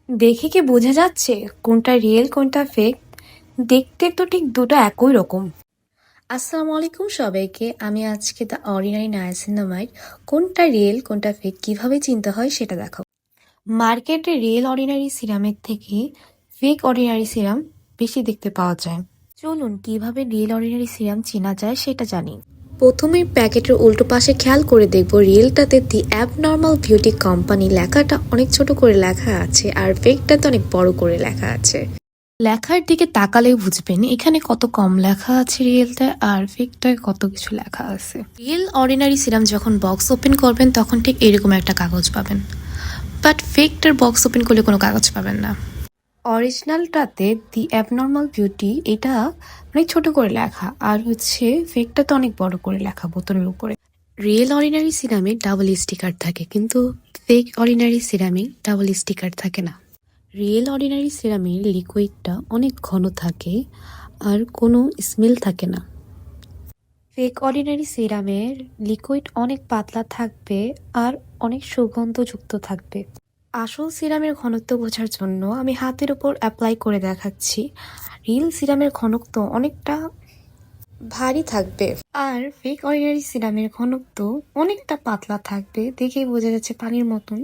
দেখে কি বোঝা যাচ্ছে কোনটা রিয়েল কোনটা ফেক? দেখতে তো ঠিক দুটো একই রকম। আসসালামু আলাইকুম সবাইকে। আমি আজকে দ্য অর্ডিনারি নায়াসিনামাইড কোনটা রিয়েল কোনটা ফেক কিভাবে চিনতে হয় সেটা দেখাবো। মার্কেটে রিয়েল অর্ডিনারি সিরামের থেকে ফেক অর্ডিনারি সিরাম বেশি দেখতে পাওয়া যায়। চলুন কিভাবে রিয়েল অর্ডিনারি সিরাম চেনা যায় সেটা জানি। প্রথমে প্যাকেটের উল্টো পাশে খেয়াল করে দেখব রিয়েলটাতে দি অ্যাবনর্মাল বিউটি কোম্পানি লেখাটা অনেক ছোট করে লেখা আছে আর ফেকটাতে অনেক বড় করে লেখা আছে। লেখার দিকে তাকালেই বুঝবেন এখানে কত কম লেখা আছে রিয়েলটায় আর ফেকটায় কত কিছু লেখা আছে। রিয়েল অর্ডিনারি সিরাম যখন বক্স ওপেন করবেন তখন ঠিক এরকম একটা কাগজ পাবেন, বাট ফেকটার বক্স ওপেন করলে কোনো কাগজ পাবেন না। অরিজিনালটাতে দি অ্যাবনর্মাল বিউটি এটা অনেক ছোট করে লেখা আর ফেকটাতে অনেক বড় করে লেখা বোতলের উপরে। রিয়েল অর্ডিনারি সিরামে ডাবল স্টিকার থাকে কিন্তু ফেক অর্ডিনারি সিরামে ডাবল স্টিকার থাকে না। রিয়েল অর্ডিনারি সিরামের লিকুইডটা অনেক ঘন থাকে আর কোনো স্মেল থাকে না। ফেক অর্ডিনারি সিরামের লিকুইড অনেক পাতলা থাকবে আর অনেক সুগন্ধযুক্ত থাকবে। আসল সিরামের ঘনত্ব বোঝার জন্য আমি হাতের উপর অ্যাপ্লাই করে দেখাচ্ছি। রিয়েল সিরামের ঘনত্ব অনেকটা ভারী থাকবে আর ফেক অর্ডিনারি সিরামের ঘনত্ব অনেকটা পাতলা থাকবে, দেখেই বোঝা যাচ্ছে পানির মতন।